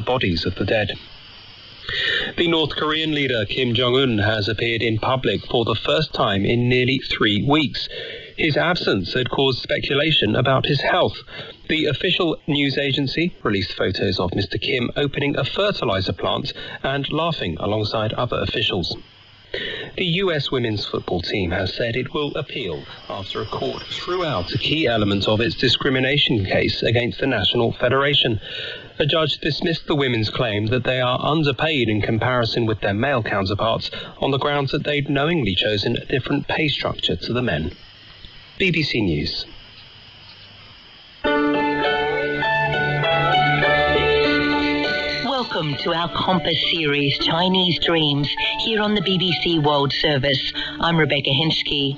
bodies of the dead. The North Korean leader Kim Jong-un has appeared in public for the first time in nearly 3 weeks. His absence had caused speculation about his health. The official news agency released photos of Mr. Kim opening a fertilizer plant and laughing alongside other officials. The US women's football team has said it will appeal after a court threw out a key element of its discrimination case against the National Federation. A judge dismissed the women's claim that they are underpaid in comparison with their male counterparts on the grounds that they'd knowingly chosen a different pay structure to the men. BBC News. Welcome to our Compass series, Chinese Dreams, here on the BBC World Service. I'm Rebecca Henschke.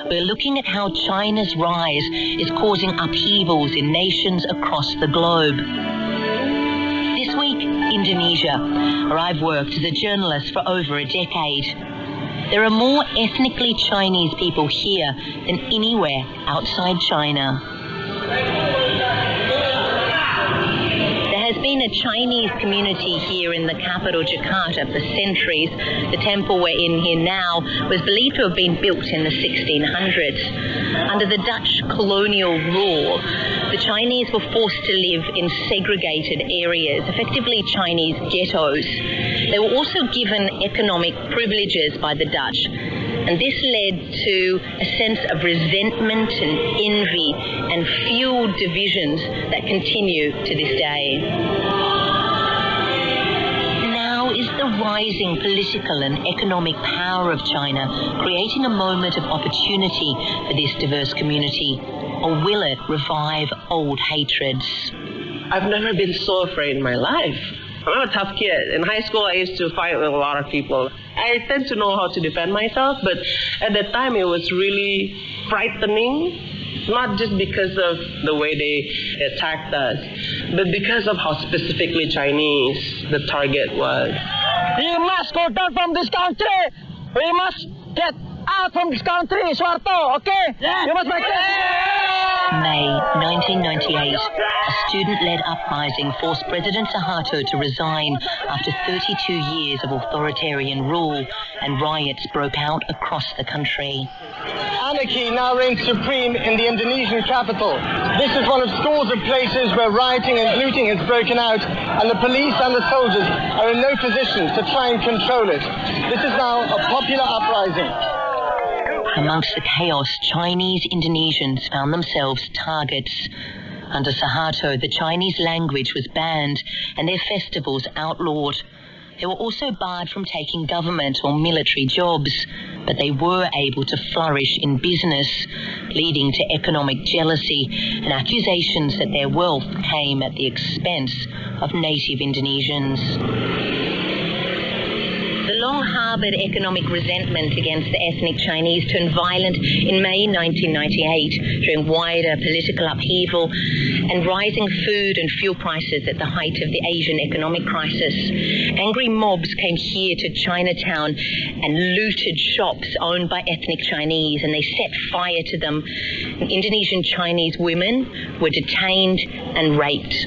We're looking at how China's rise is causing upheavals in nations across the globe. This week, Indonesia, where I've worked as a journalist for over a decade. There are more ethnically Chinese people here than anywhere outside China. There has been a Chinese community here in the capital, Jakarta, for centuries. The temple we're in here now was believed to have been built in the 1600s. Under the Dutch colonial rule, the Chinese were forced to live in segregated areas, effectively Chinese ghettos. They were also given economic privileges by the Dutch, and this led to a sense of resentment and envy and fueled divisions that continue to this day. Now is the rising political and economic power of China creating a moment of opportunity for this diverse community, or will it revive old hatreds? I've never been so afraid in my life. I'm a tough kid. In high school, I used to fight with a lot of people. I tend to know how to defend myself, but at that time, it was really frightening. Not just because of the way they attacked us, but because of how specifically Chinese the target was. We must go down from this country. We must get out from this country, Swarto, okay? Yeah. You must make it. May 1998, a student-led uprising forced President Suharto to resign after 32 years of authoritarian rule, and riots broke out across the country. Anarchy now reigns supreme in the Indonesian capital. This is one of scores of places where rioting and looting has broken out, and the police and the soldiers are in no position to try and control it. This is now a popular uprising. Amongst the chaos, Chinese Indonesians found themselves targets. Under Suharto, the Chinese language was banned and their festivals outlawed. They were also barred from taking government or military jobs, but they were able to flourish in business, leading to economic jealousy and accusations that their wealth came at the expense of native Indonesians. The long-harboured economic resentment against the ethnic Chinese turned violent in May 1998 during wider political upheaval and rising food and fuel prices at the height of the Asian economic crisis. Angry mobs came here to Chinatown and looted shops owned by ethnic Chinese, and they set fire to them. And Indonesian Chinese women were detained and raped.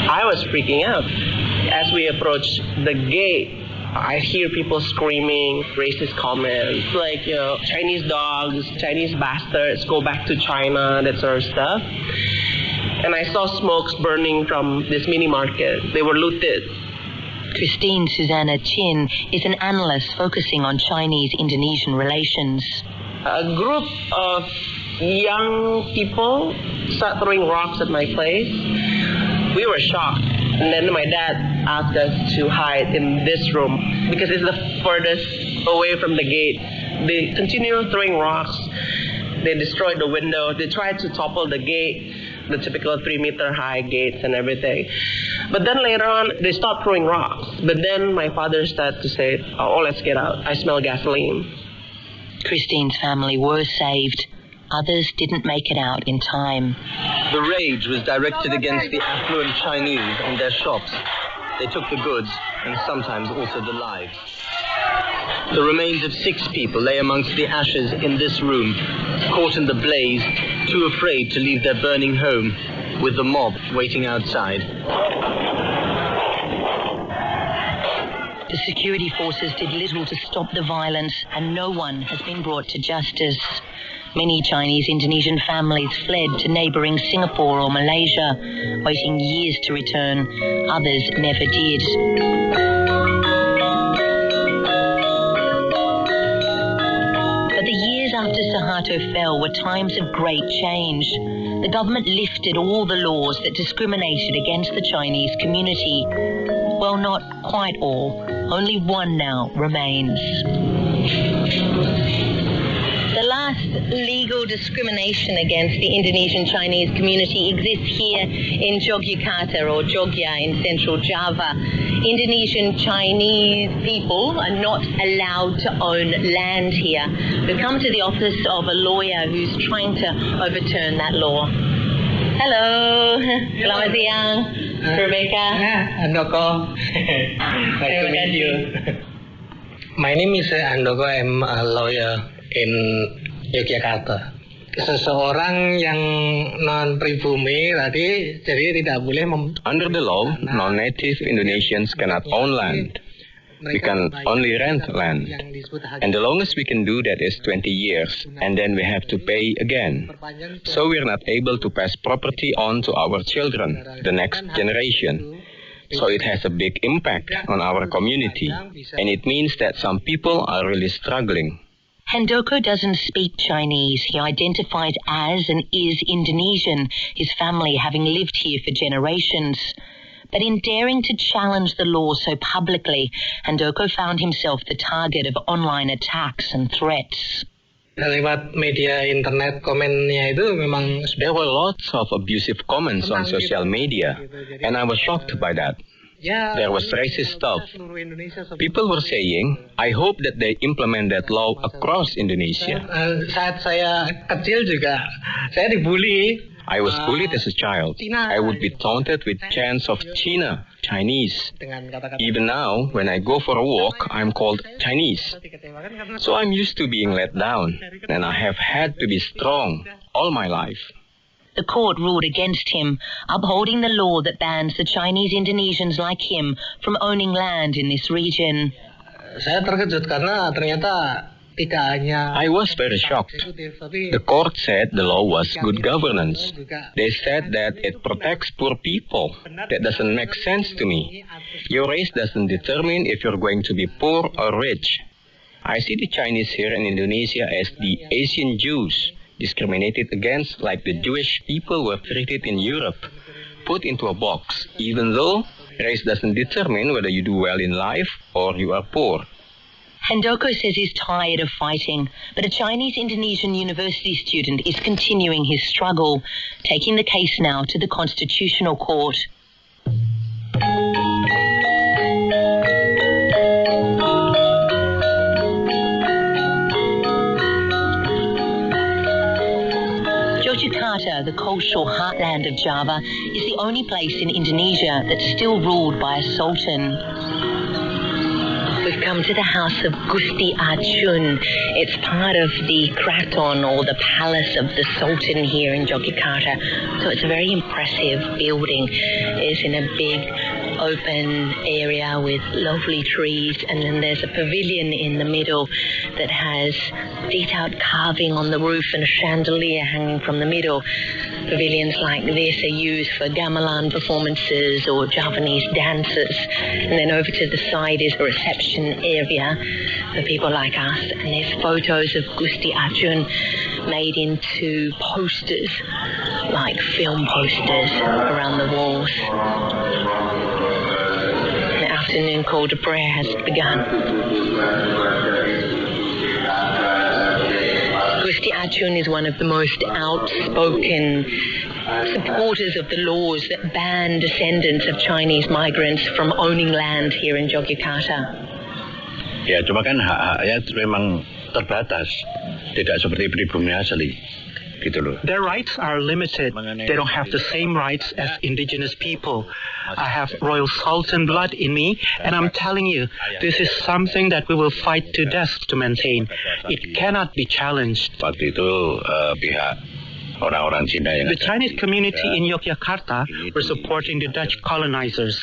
I was freaking out. As we approached the gate, I hear people screaming racist comments like, you know, Chinese dogs, Chinese bastards, go back to China, that sort of stuff. And I saw smokes burning from this mini market. They were looted. Christine Susanna Chin is an analyst focusing on Chinese-Indonesian relations. A group of young people started throwing rocks at my place. We were shocked. And then my dad asked us to hide in this room because it's the furthest away from the gate. They continued throwing rocks. They destroyed the window. They tried to topple the gate, the typical 3-meter high gates and everything. But then later on, they stopped throwing rocks. But then my father started to say, oh, let's get out. I smell gasoline. Christine's family were saved. Others didn't make it out in time. The rage was directed against the affluent Chinese and their shops. They took the goods and sometimes also the lives. The remains of 6 people lay amongst the ashes in this room, caught in the blaze, too afraid to leave their burning home, with the mob waiting outside. The security forces did little to stop the violence, and no one has been brought to justice. Many Chinese Indonesian families fled to neighbouring Singapore or Malaysia, waiting years to return. Others never did. But the years after Suharto fell were times of great change. The government lifted all the laws that discriminated against the Chinese community. Well, not quite all. Only one now remains. The last legal discrimination against the Indonesian Chinese community exists here in Yogyakarta, or Jogja in central Java. Indonesian Chinese people are not allowed to own land here. We've come to the office of a lawyer who's trying to overturn that law. Hello, selamat siang, Rebecca. Andoko. Nice to meet you. My name is Andoko. I'm a lawyer in Yogyakarta. Seseorang yang non-pribumi tadi, jadi tidak boleh Under the law, non-native Indonesians cannot own land. We can only rent land. And the longest we can do that is 20 years. And then we have to pay again. So we're not able to pass property on to our children, the next generation. So it has a big impact on our community. And it means that some people are really struggling. Handoko doesn't speak Chinese. He identifies as and is Indonesian, his family having lived here for generations. But in daring to challenge the law so publicly, Handoko found himself the target of online attacks and threats. Lewat media internet, komennya itu memang there were lots of abusive comments on social media, and I was shocked by that. There was racist stuff. People were saying, I hope that they implement that law across Indonesia. Saat saya kecil juga, saya dibully. I was bullied as a child. I would be taunted with chants of China, Chinese. Even now, when I go for a walk, I'm called Chinese. So I'm used to being let down, and I have had to be strong all my life. The court ruled against him, upholding the law that bans the Chinese Indonesians like him from owning land in this region. Saya terkejut karena ternyata tidak hanya. I was very shocked. The court said the law was good governance. They said that it protects poor people. That doesn't make sense to me. Your race doesn't determine if you're going to be poor or rich. I see the Chinese here in Indonesia as the Asian Jews, discriminated against like the Jewish people were treated in Europe, put into a box, even though race doesn't determine whether you do well in life or you are poor. Handoko says he's tired of fighting, but a Chinese Indonesian university student is continuing his struggle, taking the case now to the Constitutional Court. Yogyakarta, the cultural heartland of Java, is the only place in Indonesia that's still ruled by a sultan. We've come to the house of Gusti Arjun. It's part of the kraton, or the palace of the sultan here in Yogyakarta. So it's a very impressive building. It's in a big open area with lovely trees, and then there's a pavilion in the middle that has detailed carving on the roof and a chandelier hanging from the middle. Pavilions like this are used for gamelan performances or Javanese dances. And then over to the side is a reception area for people like us. And there's photos of Gusti Arjun made into posters, like film posters, around the walls. The afternoon call to prayer has begun. Gusti Arjun is one of the most outspoken supporters of the laws that ban descendants of Chinese migrants from owning land here in Yogyakarta. Ya, cuma kan hak-haknya memang terbatas, tidak seperti pribumi asli. Their rights are limited. They don't have the same rights as indigenous people. I have royal sultan blood in me, and I'm telling you, this is something that we will fight to death to maintain. It cannot be challenged. Waktu itu pihak orang-orang Cina yang The Chinese community in Yogyakarta were supporting the Dutch colonizers.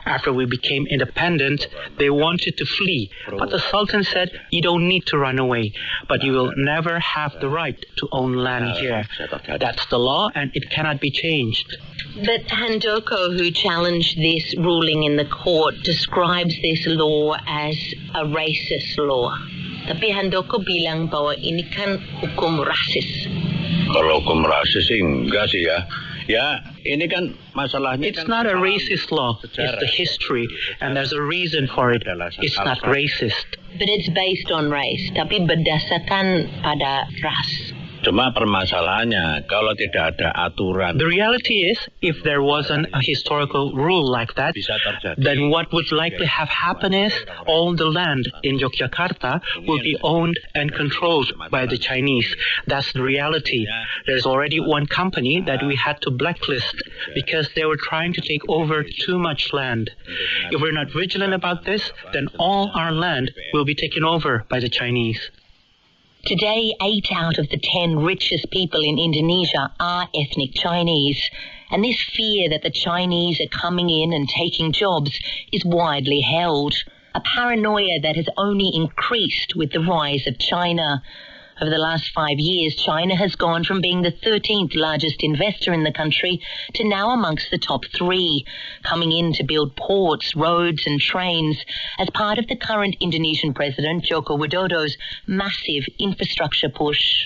After we became independent, they wanted to flee, but the Sultan said, you don't need to run away, but you will never have the right to own land here. That's the law and it cannot be changed. But Handoko, who challenged this ruling in the court, describes this law as a racist law. Tapi Handoko bilang bahwa ini kan hukum rasis. Kalau hukum rasis sih enggak sih ya. Ya, ini kan masalahnya. It's not a racist law. It's the history, and there's a reason for it. It's not racist. But it's based on race, tapi berdasarkan pada ras. Cuma permasalahannya kalau tidak ada aturan. The reality is, if there wasn't a historical rule like that, then what would likely have happened is all the land in Yogyakarta will be owned and controlled by the Chinese. That's the reality. There's already one company that we had to blacklist because they were trying to take over too much land. If we're not vigilant about this, then all our land will be taken over by the Chinese. Today, 8 out of the 10 richest people in Indonesia are ethnic Chinese. And this fear that the Chinese are coming in and taking jobs is widely held. A paranoia that has only increased with the rise of China. Over the last 5 years, China has gone from being the 13th largest investor in the country to now amongst the top 3, coming in to build ports, roads and trains as part of the current Indonesian President Joko Widodo's massive infrastructure push.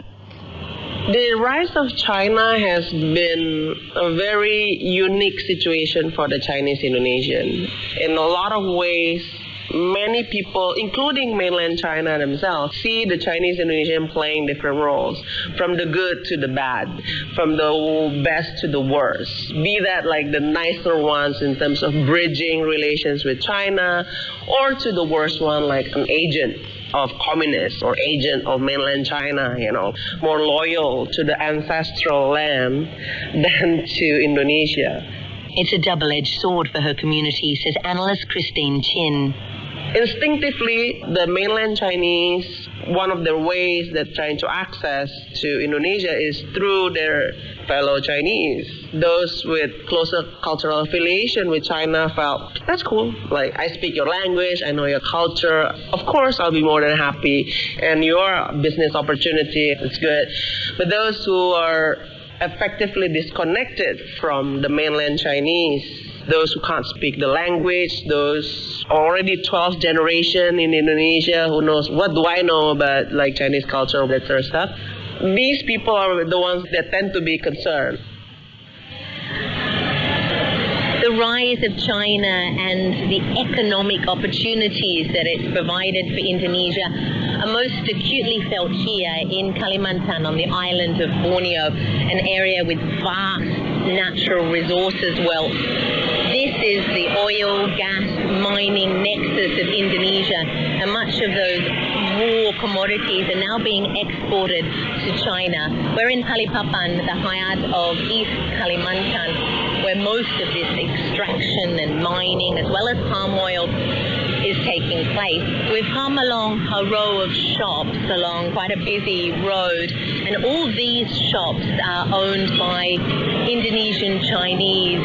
The rise of China has been a very unique situation for the Chinese Indonesian. In a lot of ways, many people, including mainland China themselves, see the Chinese Indonesian playing different roles, from the good to the bad, from the best to the worst. Be that like the nicer ones in terms of bridging relations with China, or to the worst one like an agent of communists or agent of mainland China, more loyal to the ancestral land than to Indonesia. It's a double-edged sword for her community, says analyst Christine Chin. Instinctively, the mainland Chinese, one of their ways they're trying to access to Indonesia is through their fellow Chinese. Those with closer cultural affiliation with China felt, that's cool. Like, I speak your language, I know your culture. Of course, I'll be more than happy. And your business opportunity is good. But those who are effectively disconnected from the mainland Chinese, those who can't speak the language, those already 12th generation in Indonesia who knows, what do I know about like Chinese culture, that sort of stuff. These people are the ones that tend to be concerned. The rise of China and the economic opportunities that it's provided for Indonesia are most acutely felt here in Kalimantan on the island of Borneo, an area with vast natural resources wealth. This is the oil, gas, mining nexus of Indonesia, and much of those raw commodities are now being exported to China. We're in Balikpapan, the Hayat of East Kalimantan, where most of this extraction and mining, as well as palm oil, is taking place. We've come along a row of shops along quite a busy road, and all these shops are owned by Indonesian Chinese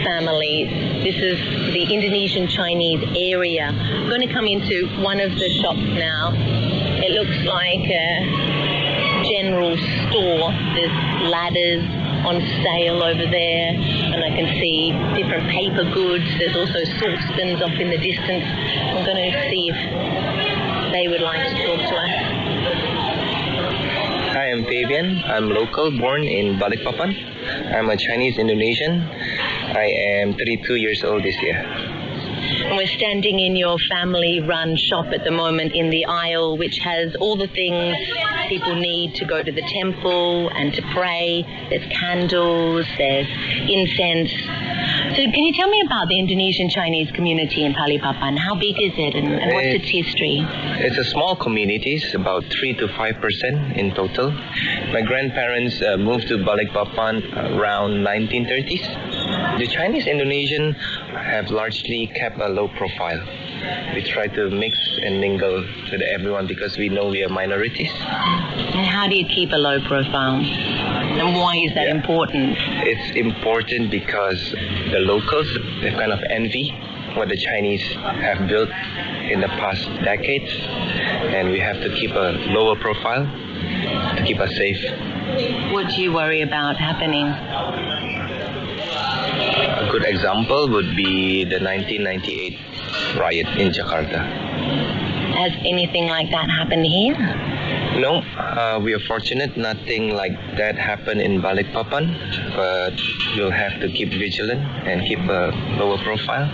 families. This is the Indonesian Chinese area. I'm going to come into one of the shops now. It looks like a general store. There's ladders on sale over there, and I can see different paper goods. There's also saucepans off in the distance. I'm going to see if they would like to talk to us. Hi, I'm Fabian. I'm local, born in Balikpapan. I'm a Chinese Indonesian. I am 32 years old this year. We're standing in your family-run shop at the moment in the aisle, which has all the things people need to go to the temple and to pray. There's candles, there's incense. So can you tell me about the Indonesian Chinese community in Balikpapan? How big is it and what's its history? It's a small community, it's about 3 to 5% in total. My grandparents moved to Balikpapan around 1930s. The Chinese Indonesian have largely kept a low profile. We try to mix and mingle with everyone because we know we are minorities. And how do you keep a low profile? And why is that important? It's important because the locals, they kind of envy what the Chinese have built in the past decades, and we have to keep a lower profile to keep us safe. What do you worry about happening? A good example would be the 1998 riot in Jakarta. Has anything like that happened here? No, we are fortunate nothing like that happened in Balikpapan, but we'll have to keep vigilant and keep a lower profile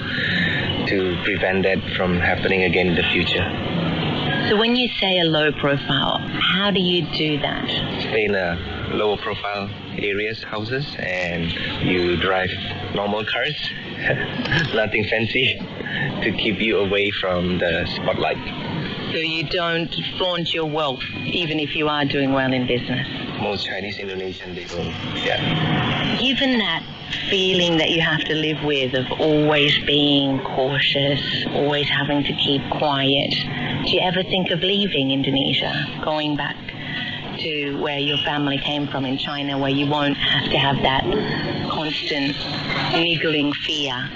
to prevent that from happening again in the future. So when you say a low profile, how do you do that? Stay in a lower profile areas, houses, and you drive normal cars, nothing fancy, to keep you away from the spotlight. So you don't flaunt your wealth, even if you are doing well in business? Most Chinese Indonesian, they don't, yeah. Given that feeling that you have to live with of always being cautious, always having to keep quiet, do you ever think of leaving Indonesia, going back to where your family came from in China, where you won't have to have that constant niggling fear?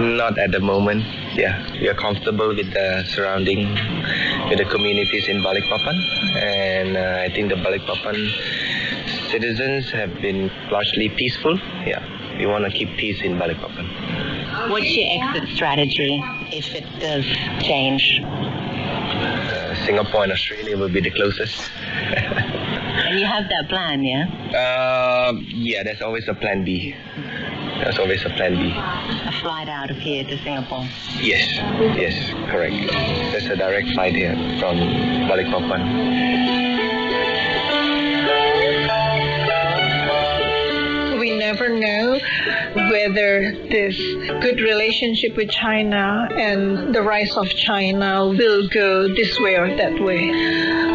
Not at the moment. Yeah, we are comfortable with the surrounding, with the communities in Balikpapan, and I think the Balikpapan citizens have been largely peaceful. Yeah, we want to keep peace in Balikpapan. What's your exit strategy if it does change? Singapore and Australia will be the closest. And you have that plan, yeah? Yeah, there's always a plan B. There's always a plan B. A flight out of here to Singapore? Yes, correct. There's a direct flight here from Balikpapan. We never know whether this good relationship with China and the rise of China will go this way or that way.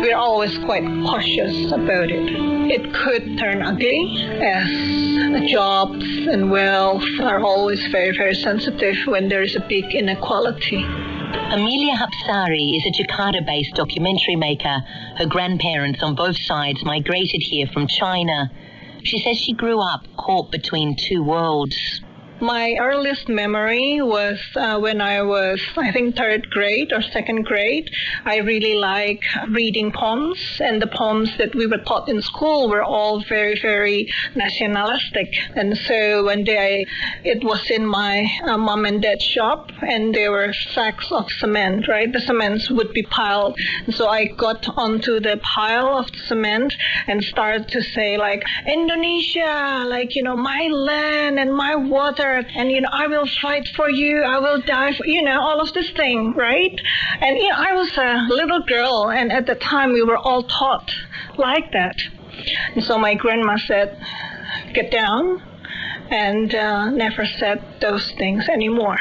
We're always quite cautious about it. It could turn ugly, as jobs and wealth are always very, very sensitive when there is a big inequality. Amelia Hapsari is a Jakarta-based documentary maker. Her grandparents on both sides migrated here from China. She says she grew up caught between two worlds. My earliest memory was when I was, I think, third grade or second grade. I really like reading poems, and the poems that we were taught in school were all very, very nationalistic. And so one day it was in my mom and dad's shop, and there were sacks of cement, right? The cements would be piled. And so I got onto the pile of cement and started to say, like, Indonesia, like, you know, my land and my water. And, you know, I will fight for you, I will die for, you know, all of this thing, right? And, you know, I was a little girl, and at the time we were all taught like that. And so my grandma said, get down, and never said those things anymore.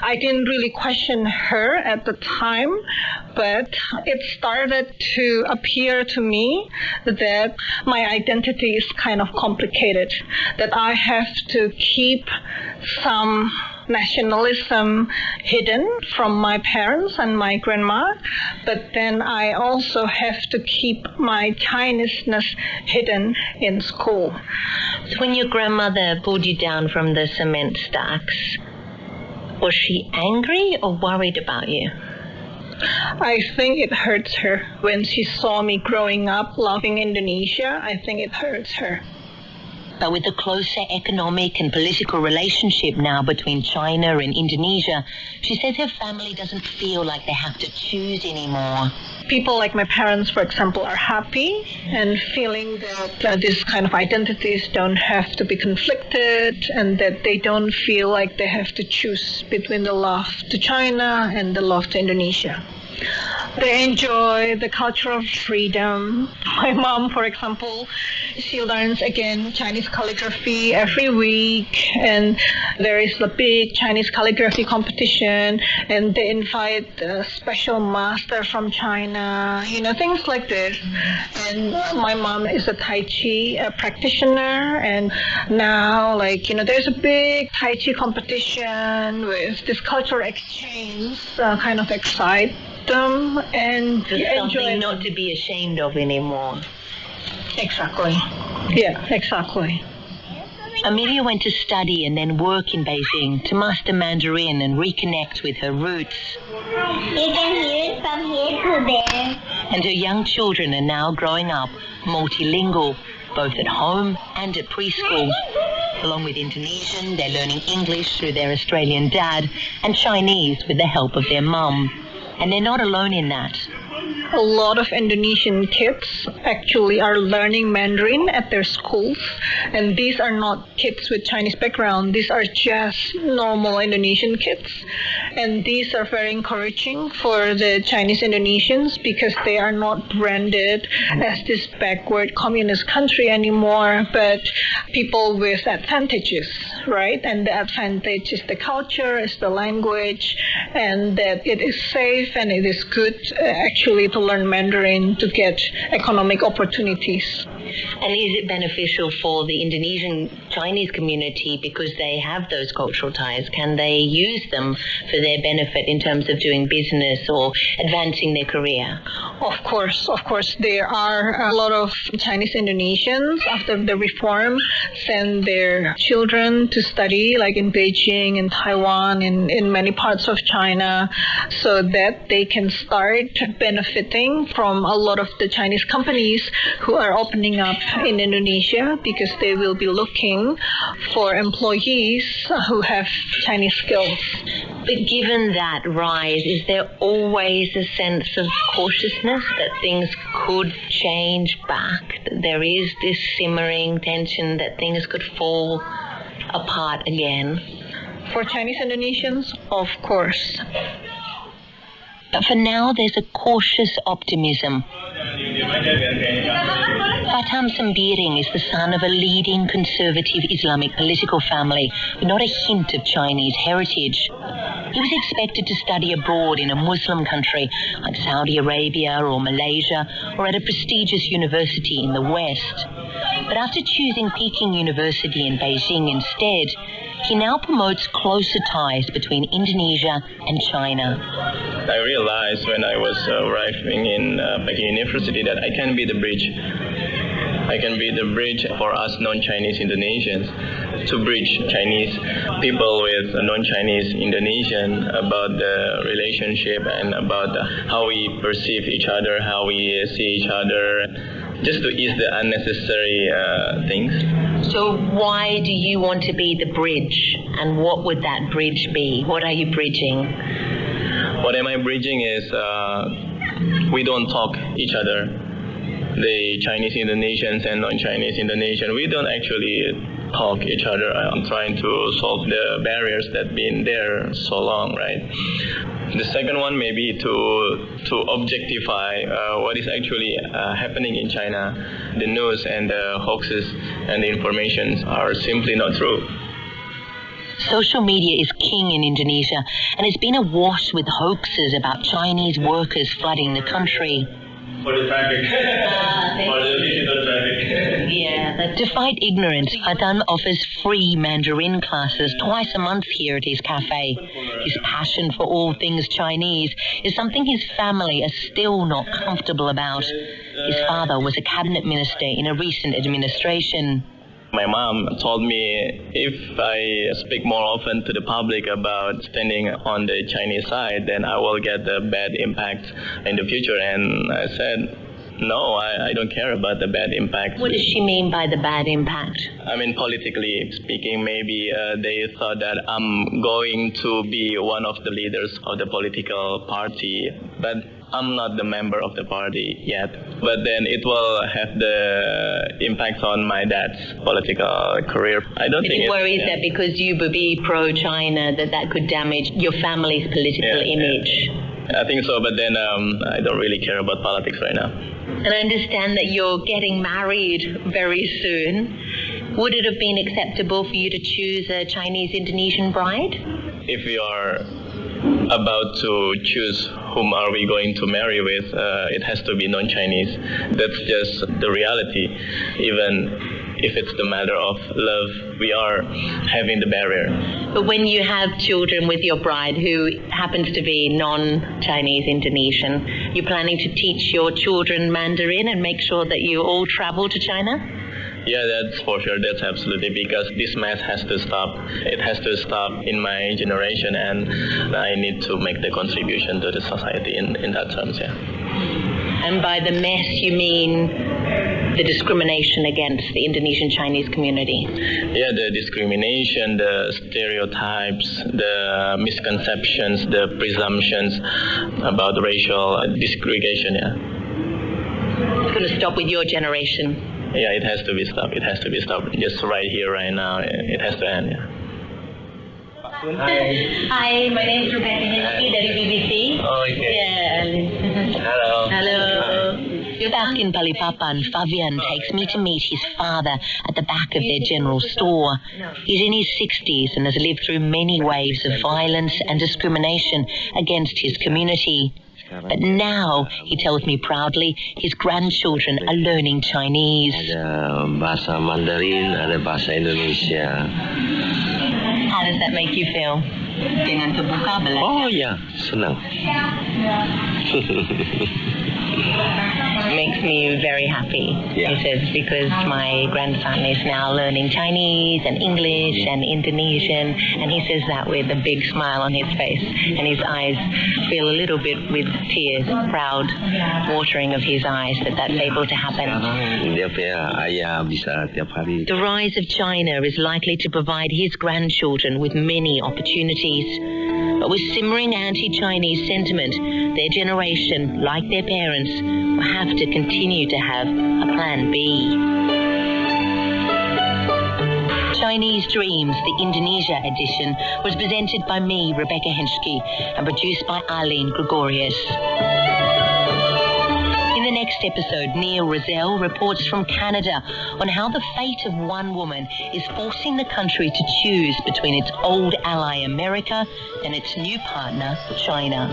I didn't really question her at the time, but it started to appear to me that my identity is kind of complicated, that I have to keep some nationalism hidden from my parents and my grandma, but then I also have to keep my Chineseness hidden in school. So when your grandmother pulled you down from the cement stacks, was she angry or worried about you? I think it hurts her. When she saw me growing up loving Indonesia, I think it hurts her. But with the closer economic and political relationship now between China and Indonesia, she says her family doesn't feel like they have to choose anymore. People like my parents, for example, are happy and feeling that these kind of identities don't have to be conflicted, and that they don't feel like they have to choose between the love to China and the love to Indonesia. They enjoy the culture of freedom. My mom, for example, she learns again Chinese calligraphy every week, and there is a big Chinese calligraphy competition, and they invite a special master from China, things like this. And my mom is a Tai Chi practitioner, and now, there's a big Tai Chi competition with this cultural exchange, kind of excite them, and there's something not to be ashamed of anymore. Exactly. Yeah, exactly. Amelia went to study and then work in Beijing to master Mandarin and reconnect with her roots. You can hear it from here to there. And her young children are now growing up multilingual, both at home and at preschool. Along with Indonesian, they're learning English through their Australian dad and Chinese with the help of their mum. And they're not alone in that. A lot of Indonesian kids actually are learning Mandarin at their schools, and these are not kids with Chinese background. These are just normal Indonesian kids, and these are very encouraging for the Chinese Indonesians because they are not branded as this backward communist country anymore, but people with advantages, right? And the advantage is the culture, is the language, and that it is safe and it is good actually to learn Mandarin to get economic opportunities. And is it beneficial for the Indonesian Chinese community because they have those cultural ties? Can they use them for their benefit in terms of doing business or advancing their career? Of course. There are a lot of Chinese Indonesians after the reform send their children to study, like in Beijing, in Taiwan, in many parts of China, so that they can start benefiting from a lot of the Chinese companies who are opening up in Indonesia because they will be looking for employees who have Chinese skills. But given that rise, is there always a sense of cautiousness that things could change back? That there is this simmering tension that things could fall apart again? For Chinese Indonesians, of course. But for now, there's a cautious optimism. Batam Sembiring is the son of a leading conservative Islamic political family with not a hint of Chinese heritage. He was expected to study abroad in a Muslim country like Saudi Arabia or Malaysia or at a prestigious university in the West. But after choosing Peking University in Beijing instead, he now promotes closer ties between Indonesia and China. I realized when I was arriving in Peking University that I can be the bridge. I can be the bridge for us non-Chinese Indonesians to bridge Chinese people with non-Chinese Indonesian about the relationship and about how we perceive each other, how we see each other, just to ease the unnecessary things. So why do you want to be the bridge, and what would that bridge be? What are you bridging? What am I bridging is we don't talk each other. The Chinese Indonesians and non-Chinese Indonesian, we don't actually talk each other. I'm trying to solve the barriers that been there so long, right? The second one may be to objectify what is actually happening in China. The news and the hoaxes and the information are simply not true. Social media is king in Indonesia, and it's been awash with hoaxes about Chinese workers flooding the country. For the traffic. For the digital traffic. Yeah. To fight ignorance, Batam offers free Mandarin classes twice a month here at his cafe. His passion for all things Chinese is something his family are still not comfortable about. His father was a cabinet minister in a recent administration. My mom told me if I speak more often to the public about standing on the Chinese side, then I will get the bad impact in the future. And I said, no, I don't care about the bad impact. What does she mean by the bad impact? I mean, politically speaking, maybe they thought that I'm going to be one of the leaders of the political party, but I'm not the member of the party yet. But then it will have the impact on my dad's political career. I don't think it worries that because you would be pro-China that could damage your family's political image. I think so, but then I don't really care about politics right now. And I understand that you're getting married very soon. Would it have been acceptable for you to choose a Chinese-Indonesian bride? If we are about to choose whom are we going to marry with, it has to be non-Chinese. That's just the reality. Even if it's the matter of love, we are having the barrier. But when you have children with your bride who happens to be non-Chinese Indonesian, you're planning to teach your children Mandarin and make sure that you all travel to China? Yeah, that's for sure. That's absolutely, because this mess has to stop. It has to stop in my generation, and I need to make the contribution to the society in that terms, yeah. And by the mess, you mean the discrimination against the Indonesian Chinese community? Yeah, the discrimination, the stereotypes, the misconceptions, the presumptions about racial discrimination, yeah. It's going to stop with your generation. Yeah, it has to be stopped. It has to be stopped. Just right here, right now. It has to end, yeah. Hi, my name is Rebecca Hinsky dari BBC. Oh, okay. Yeah. Hello. Hello. Back in Balikpapan, Fabian takes me to meet his father at the back of their general store. He's in his 60s and has lived through many waves of violence and discrimination against his community. But now, he tells me proudly, his grandchildren are learning Chinese. Ada bahasa Mandarin, ada bahasa Indonesia. How does that make you feel? Dengan terbuka belajar? Oh ya, senang. Makes me very happy. Yeah. He says, because my grandson is now learning Chinese and English and Indonesian, and he says that with a big smile on his face, and his eyes feel a little bit with tears, proud watering of his eyes that that's able to happen. Dia punya ayah bisa tiap hari. The rise of China is likely to provide his grandchildren with many opportunities. But with simmering anti-Chinese sentiment, their generation, like their parents, will have to continue to have a plan B. Chinese Dreams, the Indonesia edition, was presented by me, Rebecca Hinsky, and produced by Arlene Gregorius. In the next episode, Neil Rozelle reports from Canada on how the fate of one woman is forcing the country to choose between its old ally America and its new partner China.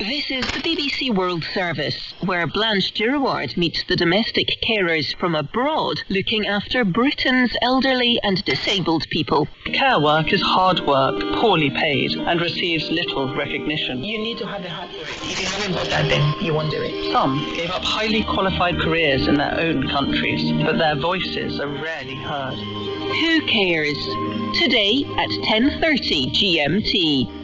This is the BBC World Service, where Blanche Girouard meets the domestic carers from abroad looking after Britain's elderly and disabled people. Care work is hard work, poorly paid, and receives little recognition. You need to have the heart for it. If you haven't got that, then you won't do it. Some gave up highly qualified careers in their own countries, but their voices are rarely heard. Who cares? Today at 10:30 GMT.